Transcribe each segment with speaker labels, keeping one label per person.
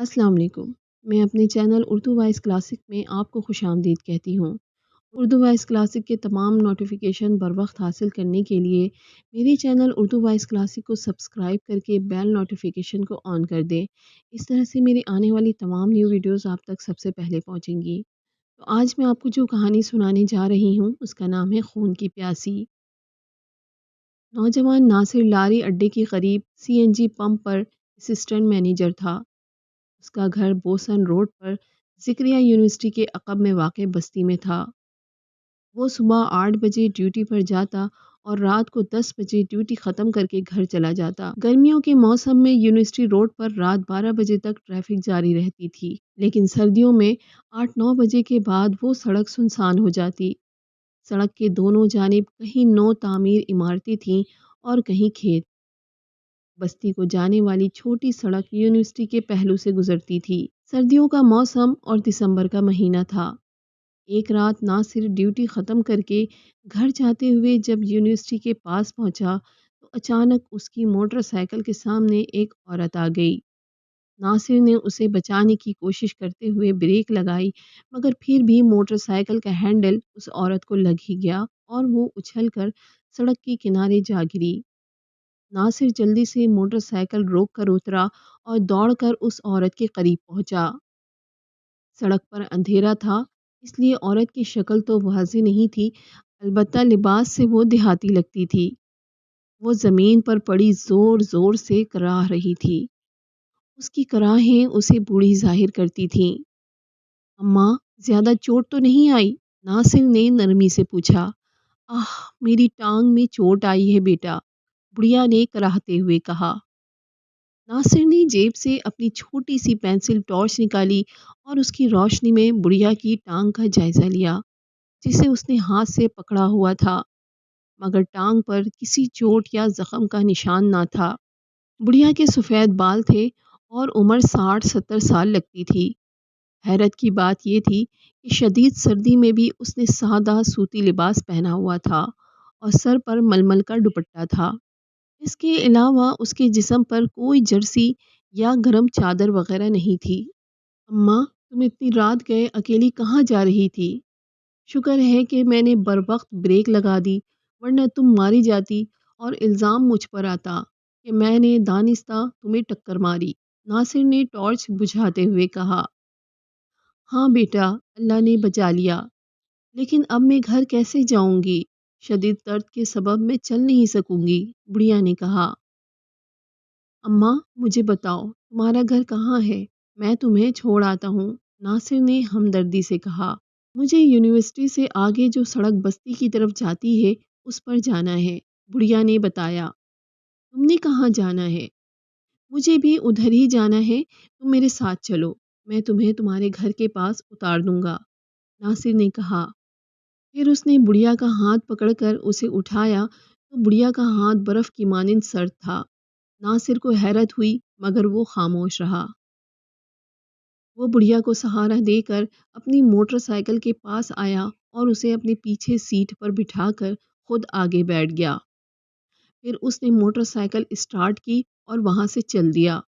Speaker 1: السلام علیکم۔ میں اپنے چینل اردو وائس کلاسک میں آپ کو خوش آمدید کہتی ہوں۔ اردو وائس کلاسک کے تمام نوٹیفیکیشن بر وقت حاصل کرنے کے لیے میرے چینل اردو وائس کلاسک کو سبسکرائب کر کے بیل نوٹیفیکیشن کو آن کر دیں۔ اس طرح سے میری آنے والی تمام نیو ویڈیوز آپ تک سب سے پہلے پہنچیں گی۔ تو آج میں آپ کو جو کہانی سنانے جا رہی ہوں اس کا نام ہے خون کی پیاسی۔ نوجوان ناصر لاری اڈے کے قریب CNG پمپ پر اسسٹنٹ مینیجر تھا۔ اس کا گھر بوسن روڈ پر ذکریہ یونیورسٹی کے عقب میں واقع بستی میں تھا۔ وہ صبح 8 بجے ڈیوٹی پر جاتا اور رات کو 10 بجے ڈیوٹی ختم کر کے گھر چلا جاتا۔ گرمیوں کے موسم میں یونیورسٹی روڈ پر رات 12 بجے تک ٹریفک جاری رہتی تھی، لیکن سردیوں میں 8-9 بجے کے بعد وہ سڑک سنسان ہو جاتی۔ سڑک کے دونوں جانب کہیں نو تعمیر عمارتیں تھیں اور کہیں کھیت۔ بستی کو جانے والی چھوٹی سڑک یونیورسٹی کے پہلو سے گزرتی تھی۔ سردیوں کا موسم اور دسمبر کا مہینہ تھا۔ ایک رات ناصر ڈیوٹی ختم کر کے گھر جاتے ہوئے جب یونیورسٹی کے پاس پہنچا تو اچانک اس کی موٹر سائیکل کے سامنے ایک عورت آ گئی۔ ناصر نے اسے بچانے کی کوشش کرتے ہوئے بریک لگائی، مگر پھر بھی موٹر سائیکل کا ہینڈل اس عورت کو لگ ہی گیا اور وہ اچھل کر سڑک کے کنارے جا گری۔ ناصر جلدی سے موٹر سائیکل روک کر اترا اور دوڑ کر اس عورت کے قریب پہنچا۔ سڑک پر اندھیرا تھا، اس لیے عورت کی شکل تو واضح نہیں تھی، البتہ لباس سے وہ دیہاتی لگتی تھی۔ وہ زمین پر پڑی زور زور سے کراہ رہی تھی۔ اس کی کراہیں اسے بوڑھی ظاہر کرتی تھیں۔ اماں، زیادہ چوٹ تو نہیں آئی؟ ناصر نے نرمی سے پوچھا۔ میری ٹانگ میں چوٹ آئی ہے بیٹا، بڑھیا نے کراہتے ہوئے کہا۔ ناصر نے جیب سے اپنی چھوٹی سی پینسل ٹارچ نکالی اور اس کی روشنی میں بڑھیا کی ٹانگ کا جائزہ لیا، جسے اس نے ہاتھ سے پکڑا ہوا تھا، مگر ٹانگ پر کسی چوٹ یا زخم کا نشان نہ تھا۔ بڑھیا کے سفید بال تھے اور عمر 60-70 سال لگتی تھی۔ حیرت کی بات یہ تھی کہ شدید سردی میں بھی اس نے سادہ سوتی لباس پہنا ہوا تھا اور سر پر ململ کا دوپٹہ تھا۔ اس کے علاوہ اس کے جسم پر کوئی جرسی یا گرم چادر وغیرہ نہیں تھی۔ اماں، تم اتنی رات گئے اکیلی کہاں جا رہی تھی؟ شکر ہے کہ میں نے بر وقت بریک لگا دی، ورنہ تم ماری جاتی اور الزام مجھ پر آتا کہ میں نے دانستہ تمہیں ٹکر ماری، ناصر نے ٹارچ بجھاتے ہوئے کہا۔ ہاں بیٹا، اللہ نے بچا لیا، لیکن اب میں گھر کیسے جاؤں گی؟ شدید درد کے سبب میں چل نہیں سکوں گی، بڑھیا نے کہا۔ اماں، مجھے بتاؤ تمہارا گھر کہاں ہے، میں تمہیں چھوڑ آتا ہوں، ناصر نے ہمدردی سے کہا۔ مجھے یونیورسٹی سے آگے جو سڑک بستی کی طرف جاتی ہے اس پر جانا ہے، بڑھیا نے بتایا۔ تم نے کہاں جانا ہے؟ مجھے بھی ادھر ہی جانا ہے، تم میرے ساتھ چلو، میں تمہیں تمہارے گھر کے پاس اتار دوں گا، ناصر نے کہا۔ پھر اس نے بڑھیا کا ہاتھ پکڑ کر اسے اٹھایا تو بڑھیا کا ہاتھ برف کی مانند سرد تھا۔ ناصر کو حیرت ہوئی مگر وہ خاموش رہا۔ وہ بڑھیا کو سہارا دے کر اپنی موٹر سائیکل کے پاس آیا اور اسے اپنے پیچھے سیٹ پر بٹھا کر خود آگے بیٹھ گیا۔ پھر اس نے موٹر سائیکل اسٹارٹ کی اور وہاں سے چل دیا۔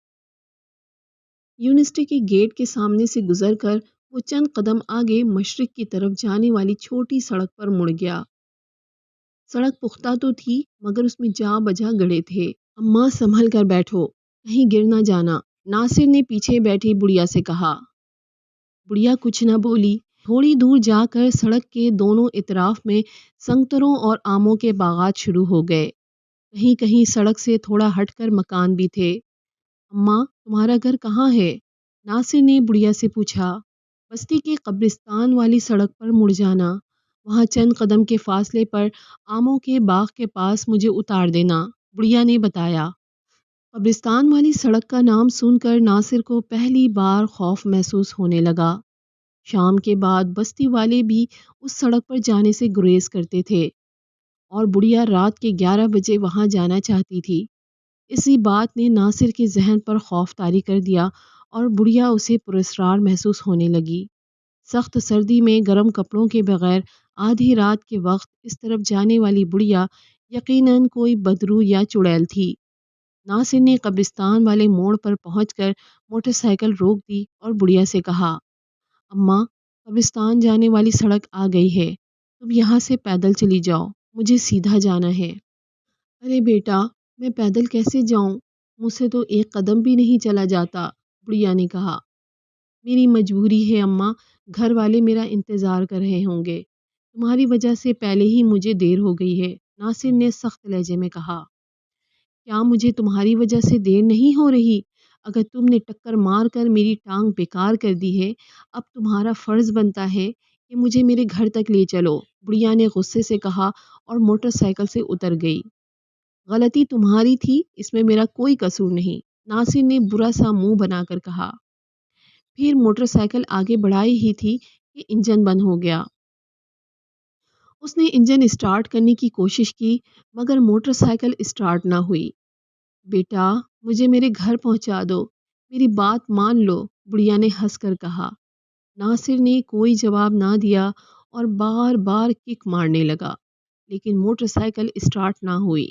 Speaker 1: یونیورسٹی کے گیٹ کے سامنے سے گزر کر وہ چند قدم آگے مشرق کی طرف جانے والی چھوٹی سڑک پر مڑ گیا۔ سڑک پختہ تو تھی مگر اس میں جا بجا گڑھے تھے۔ اماں، سنبھل کر بیٹھو، کہیں گر نہ جانا، ناصر نے پیچھے بیٹھی بڑھیا سے کہا۔ بڑھیا کچھ نہ بولی۔ تھوڑی دور جا کر سڑک کے دونوں اطراف میں سنگتروں اور آموں کے باغات شروع ہو گئے۔ کہیں کہیں سڑک سے تھوڑا ہٹ کر مکان بھی تھے۔ اماں، تمہارا گھر کہاں ہے؟ ناصر نے بڑھیا سے پوچھا۔ بستی کے قبرستان والی سڑک پر مڑ جانا، وہاں چند قدم کے فاصلے پر آموں کے باغ کے پاس مجھے اتار دینا، بڑھیا نے بتایا۔ قبرستان والی سڑک کا نام سن کر ناصر کو پہلی بار خوف محسوس ہونے لگا۔ شام کے بعد بستی والے بھی اس سڑک پر جانے سے گریز کرتے تھے اور بڑھیا رات کے 11 بجے وہاں جانا چاہتی تھی۔ اسی بات نے ناصر کے ذہن پر خوف طاری کر دیا اور بڑھیا اسے پراسرار محسوس ہونے لگی۔ سخت سردی میں گرم کپڑوں کے بغیر آدھی رات کے وقت اس طرف جانے والی بڑھیا یقیناً کوئی بدرو یا چڑیل تھی۔ ناصر نے قبرستان والے موڑ پر پہنچ کر موٹر سائیکل روک دی اور بڑھیا سے کہا، اماں، قبرستان جانے والی سڑک آ گئی ہے، تم یہاں سے پیدل چلی جاؤ، مجھے سیدھا جانا ہے۔ ارے بیٹا، میں پیدل کیسے جاؤں؟ مجھ سے تو ایک قدم بھی نہیں چلا جاتا، بڑھیا نے کہا۔ میری مجبوری ہے اماں، گھر والے میرا انتظار کر رہے ہوں گے، تمہاری وجہ سے پہلے ہی مجھے دیر ہو گئی ہے، ناصر نے سخت لہجے میں کہا۔ کیا مجھے تمہاری وجہ سے دیر نہیں ہو رہی؟ اگر تم نے ٹکر مار کر میری ٹانگ بیکار کر دی ہے، اب تمہارا فرض بنتا ہے کہ مجھے میرے گھر تک لے چلو، بڑھیا نے غصے سے کہا اور موٹر سائیکل سے اتر گئی۔ غلطی تمہاری تھی، اس میں میرا کوئی قصور نہیں، ناصر نے برا سا منہ بنا کر کہا۔ پھر موٹر سائیکل آگے بڑھائی ہی تھی کہ انجن بند ہو گیا۔ اس نے انجن اسٹارٹ کرنے کی کوشش کی مگر موٹر سائیکل اسٹارٹ نہ ہوئی۔ بیٹا، مجھے میرے گھر پہنچا دو، میری بات مان لو، بڑھیا نے ہنس کر کہا۔ ناصر نے کوئی جواب نہ دیا اور بار بار کک مارنے لگا، لیکن موٹر سائیکل اسٹارٹ نہ ہوئی۔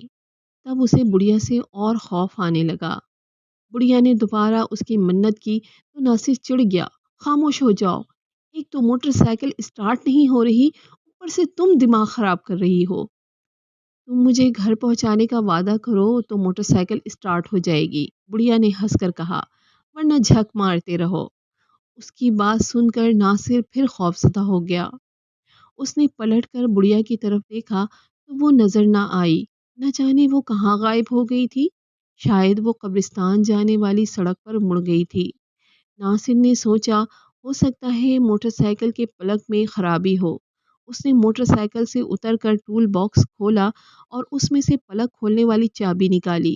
Speaker 1: تب اسے بڑھیا سے اور خوف آنے لگا۔ بڑھیا نے دوبارہ اس کی منت کی تو ناصر چڑ گیا۔ خاموش ہو جاؤ، ایک تو موٹر سائیکل اسٹارٹ نہیں ہو رہی، اوپر سے تم دماغ خراب کر رہی ہو۔ تم مجھے گھر پہنچانے کا وعدہ کرو تو موٹر سائیکل اسٹارٹ ہو جائے گی، بڑھیا نے ہنس کر کہا، ورنہ جھک مارتے رہو۔ اس کی بات سن کر ناصر پھر خوفزدہ ہو گیا۔ اس نے پلٹ کر بڑھیا کی طرف دیکھا تو وہ نظر نہ آئی، نہ جانے وہ کہاں غائب ہو گئی تھی، شاید وہ قبرستان جانے والی سڑک پر مڑ گئی تھی۔ ناصر نے سوچا ہو سکتا ہے موٹر سائیکل کے پلگ میں خرابی ہو۔ اس نے موٹر سائیکل سے اتر کر ٹول باکس کھولا اور اس میں سے پلگ کھولنے والی چابی نکالی،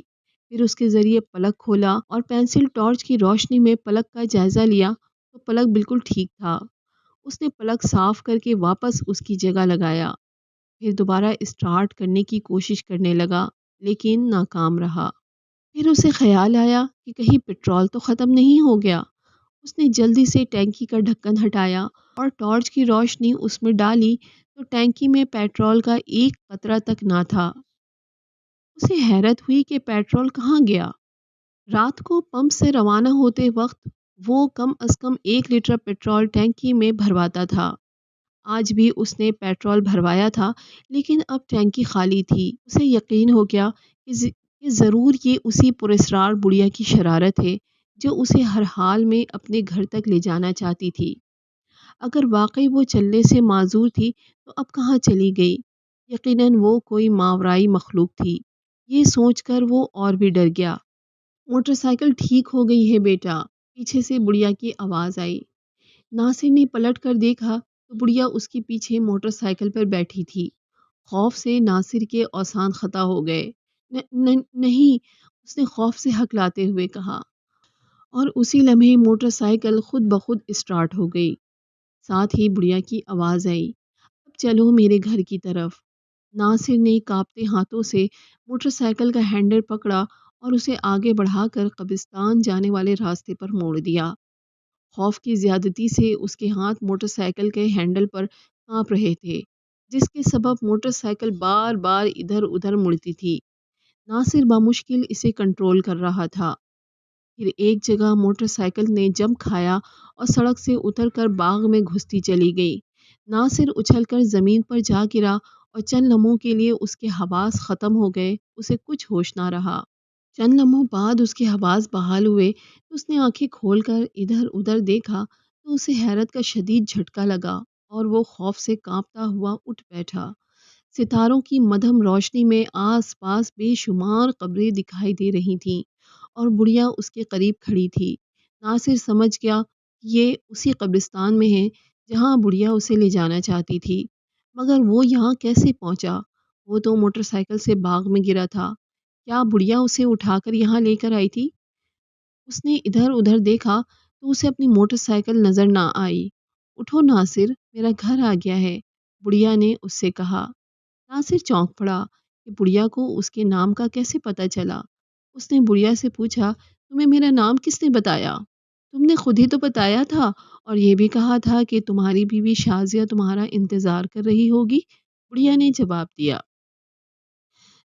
Speaker 1: پھر اس کے ذریعے پلگ کھولا اور پینسل ٹارچ کی روشنی میں پلگ کا جائزہ لیا تو پلگ بالکل ٹھیک تھا۔ اس نے پلگ صاف کر کے واپس اس کی جگہ لگایا، پھر دوبارہ اسٹارٹ کرنے کی کوشش کرنے لگا لیکن ناکام رہا۔ پھر اسے خیال آیا کہ کہیں پٹرول تو ختم نہیں ہو گیا۔ اس نے جلدی سے ٹینکی کا ڈھکن ہٹایا اور ٹارچ کی روشنی اس میں ڈالی تو ٹینکی میں پیٹرول کا ایک قطرہ تک نہ تھا۔ اسے حیرت ہوئی کہ پیٹرول کہاں گیا۔ رات کو پمپ سے روانہ ہوتے وقت وہ کم از کم 1 لیٹر پیٹرول ٹینکی میں بھرواتا تھا۔ آج بھی اس نے پیٹرول بھروایا تھا لیکن اب ٹینکی خالی تھی۔ اسے یقین ہو گیا کہ ضرور یہ اسی پراسرار بڑھیا کی شرارت ہے جو اسے ہر حال میں اپنے گھر تک لے جانا چاہتی تھی۔ اگر واقعی وہ چلنے سے معذور تھی تو اب کہاں چلی گئی؟ یقیناً وہ کوئی ماورائی مخلوق تھی۔ یہ سوچ کر وہ اور بھی ڈر گیا۔ موٹر سائیکل ٹھیک ہو گئی ہے بیٹا، پیچھے سے بڑھیا کی آواز آئی۔ ناصر نے پلٹ کر دیکھا تو بڑھیا اس کے پیچھے موٹر سائیکل پر بیٹھی تھی۔ خوف سے ناصر کے اوسان خطا ہو گئے۔ نہیں، اس نے خوف سے ہکلاتے ہوئے کہا، اور اسی لمحے موٹر سائیکل خود بخود اسٹارٹ ہو گئی۔ ساتھ ہی بڑھیا کی آواز آئی، اب چلو میرے گھر کی طرف۔ ناصر نے کانپتے ہاتھوں سے موٹر سائیکل کا ہینڈل پکڑا اور اسے آگے بڑھا کر قبرستان جانے والے راستے پر موڑ دیا۔ خوف کی زیادتی سے اس کے ہاتھ موٹر سائیکل کے ہینڈل پر کانپ رہے تھے، جس کے سبب موٹر سائیکل بار بار ادھر ادھر مڑتی تھی۔ ناصر بامشکل اسے کنٹرول کر رہا تھا۔ پھر ایک جگہ موٹر سائیکل نے جمپ کھایا اور سڑک سے اتر کر باغ میں گھستی چلی گئی۔ ناصر اچھل کر زمین پر جا گرا اور چند لمحوں کے لیے اس کے حواس ختم ہو گئے، اسے کچھ ہوش نہ رہا۔ چند لمحوں بعد اس کے حواس بحال ہوئے تو اس نے آنکھیں کھول کر ادھر ادھر دیکھا تو اسے حیرت کا شدید جھٹکا لگا اور وہ خوف سے کانپتا ہوا اٹھ بیٹھا۔ ستاروں کی مدھم روشنی میں آس پاس بے شمار قبریں دکھائی دے رہی تھیں اور بڑھیا اس کے قریب کھڑی تھی۔ ناصر سمجھ گیا کہ یہ اسی قبرستان میں ہے جہاں بڑھیا اسے لے جانا چاہتی تھی، مگر وہ یہاں کیسے پہنچا؟ وہ تو موٹر سائیکل سے باغ میں گرا تھا۔ کیا بڑھیا اسے اٹھا کر یہاں لے کر آئی تھی؟ اس نے ادھر ادھر دیکھا تو اسے اپنی موٹر سائیکل نظر نہ آئی۔ اٹھو ناصر، میرا گھر آ گیا ہے، بڑھیا نے اس سے کہا۔ ناصر چونک پڑا کہ بڑھیا کو اس کے نام کا کیسے پتہ چلا۔ اس نے بڑھیا سے پوچھا، تمہیں میرا نام کس نے بتایا؟ تم نے خود ہی تو بتایا تھا اور یہ بھی کہا تھا کہ تمہاری بیوی شازیہ تمہارا انتظار کر رہی ہوگی، بڑھیا نے جواب دیا۔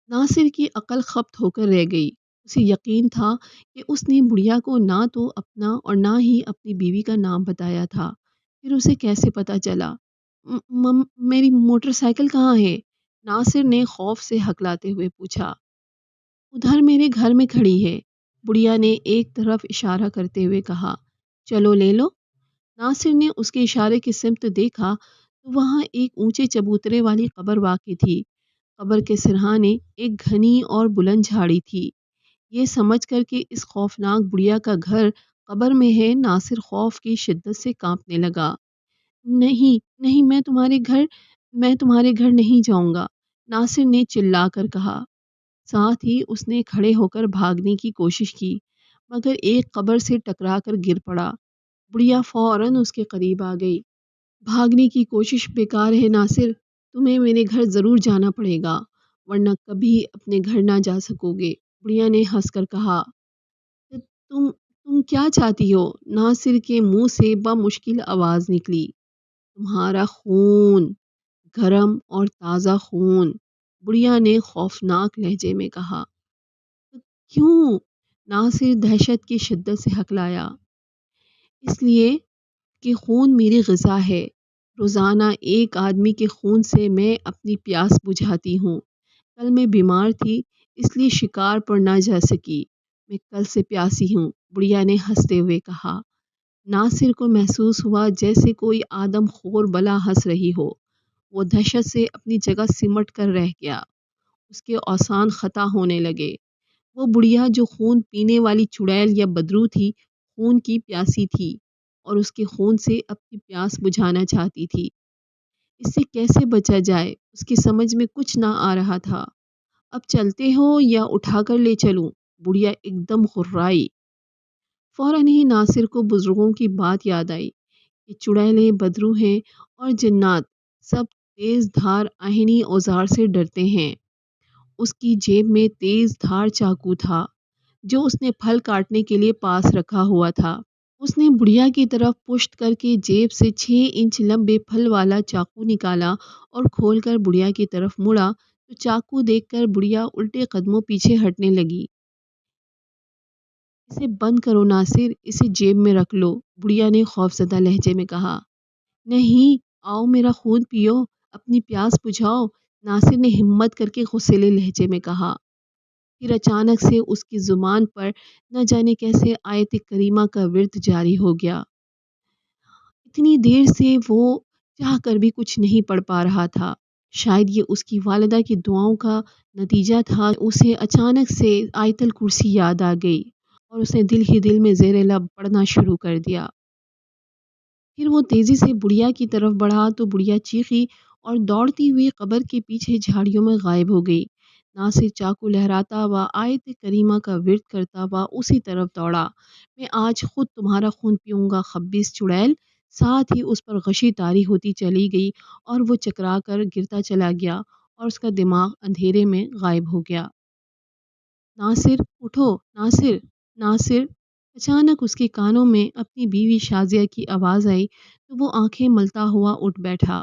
Speaker 1: ناصر کی عقل خبت ہو کر رہ گئی۔ اسے یقین تھا کہ اس نے بڑھیا کو نہ تو اپنا اور نہ ہی اپنی بیوی کا نام بتایا تھا۔ پھر اسے کیسے پتا چلا؟ میری موٹر سائیکل کہاں ہے؟ ناصر نے خوف سے ہکلاتے ہوئے پوچھا۔ ادھر میرے گھر میں کھڑی ہے، بڑھیا نے ایک طرف اشارہ کرتے ہوئے کہا۔ چلو لے لو۔ ناصر نے اس کے اشارے کی سمت دیکھا تو وہاں ایک اونچے چبوترے والی قبر واقع تھی۔ قبر کے سرہانے ایک گھنی اور بلند جھاڑی تھی۔ یہ سمجھ کر کہ اس خوفناک بڑھیا کا گھر قبر میں ہے، ناصر خوف کی شدت سے کانپنے لگا۔ نہیں نہیں، میں تمہارے گھر نہیں جاؤں گا، ناصر نے چلا کر کہا۔ ساتھ ہی اس نے کھڑے ہو کر بھاگنے کی کوشش کی، مگر ایک قبر سے ٹکرا کر گر پڑا۔ بڑھیا فوراً اس کے قریب آ گئی۔ بھاگنے کی کوشش بیکار ہے ناصر، تمہیں میرے گھر ضرور جانا پڑے گا، ورنہ کبھی اپنے گھر نہ جا سکو گے، بڑھیا نے ہنس کر کہا۔ تم کیا چاہتی ہو؟ ناصر کے منہ سے بمشکل آواز نکلی۔ تمہارا خون، گرم اور تازہ خون، بڑھیا نے خوفناک لہجے میں کہا۔ کیوں؟ ناصر دہشت کی شدت سے ہکلایا۔ اس لیے کہ خون میری غذا ہے، روزانہ ایک آدمی کے خون سے میں اپنی پیاس بجھاتی ہوں۔ کل میں بیمار تھی، اس لیے شکار پر نہ جا سکی، میں کل سے پیاسی ہوں، بڑھیا نے ہنستے ہوئے کہا۔ ناصر کو محسوس ہوا جیسے کوئی آدم خور بلا ہنس رہی ہو۔ وہ دہشت سے اپنی جگہ سمٹ کر رہ گیا، اس کے اوسان خطا ہونے لگے۔ وہ بڑھیا جو خون پینے والی چڑیل یا بدرو تھی، خون کی پیاسی تھی اور اس کے خون سے اپنی پیاس بجھانا چاہتی تھی۔ اس سے کیسے بچا جائے اس کی سمجھ میں کچھ نہ آ رہا تھا۔ اب چلتے ہو یا اٹھا کر لے چلوں؟ بڑھیا ایک دم غرائی۔ فوراً ہی ناصر کو بزرگوں کی بات یاد آئی کہ چڑیلیں، بدرو ہیں اور جنات سب تیز دھار آہنی اوزار سے ڈرتے ہیں۔ اس کی جیب میں تیز دھار چاقو تھا جو اس نے پھل کاٹنے کے لیے پاس رکھا ہوا تھا۔ اس نے بڑھیا کی طرف پشت کر کے جیب سے 6 انچ لمبے پھل والا چاقو نکالا اور کھول کر بڑھیا کی طرف مڑا تو چاقو دیکھ کر بڑھیا الٹے قدموں پیچھے ہٹنے لگی۔ اسے بند کرو ناصر، اسے جیب میں رکھ لو، بڑھیا نے خوفزدہ لہجے میں کہا۔ نہیں، آؤ میرا خون پیو، اپنی پیاس بجھاؤ، ناصر نے ہمت کر کے غصیلے لہجے میں کہا۔ پھر اچانک سے اس کی زبان پر نہ جانے کیسے آیت کریمہ کا ورد جاری ہو گیا۔ اتنی دیر سے وہ چاہ کر بھی کچھ نہیں پڑھ پا رہا تھا۔ شاید یہ اس کی والدہ کی دعاؤں کا نتیجہ تھا۔ اسے اچانک سے آیت الکرسی یاد آ گئی اور اس نے دل ہی دل میں زیر لب پڑھنا شروع کر دیا۔ پھر وہ تیزی سے بڑھیا کی طرف بڑھا تو بڑھیا چیخی اور دوڑتی ہوئی قبر کے پیچھے جھاڑیوں میں غائب ہو گئی۔ ناصر چاقو لہراتا ہوا آیت کریمہ کا ورد کرتا ہوا اسی طرف دوڑا۔ میں آج خود تمہارا خون پیوں گا خبیث چڑیل، ساتھ ہی اس پر غشی طاری ہوتی چلی گئی اور وہ چکرا کر گرتا چلا گیا اور اس کا دماغ اندھیرے میں غائب ہو گیا۔ ناصر اٹھو، ناصر، ناصر! اچانک اس کے کانوں میں اپنی بیوی شازیہ کی آواز آئی تو وہ آنکھیں ملتا ہوا اٹھ بیٹھا۔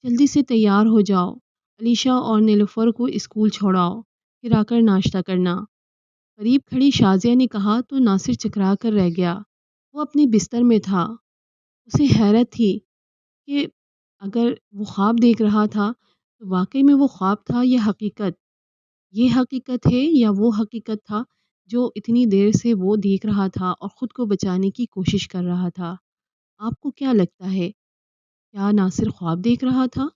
Speaker 1: جلدی سے تیار ہو جاؤ، علیشا اور نیلوفر کو اسکول چھوڑاؤ، پھر آ کر ناشتہ کرنا، قریب کھڑی شازیہ نے کہا تو ناصر چکرا کر رہ گیا۔ وہ اپنے بستر میں تھا۔ اسے حیرت تھی کہ اگر وہ خواب دیکھ رہا تھا تو واقعی میں وہ خواب تھا یا حقیقت؟ یہ حقیقت ہے یا وہ حقیقت تھا جو اتنی دیر سے وہ دیکھ رہا تھا اور خود کو بچانے کی کوشش کر رہا تھا؟ آپ کو کیا لگتا ہے؟ کیا ناصر خواب دیکھ رہا تھا؟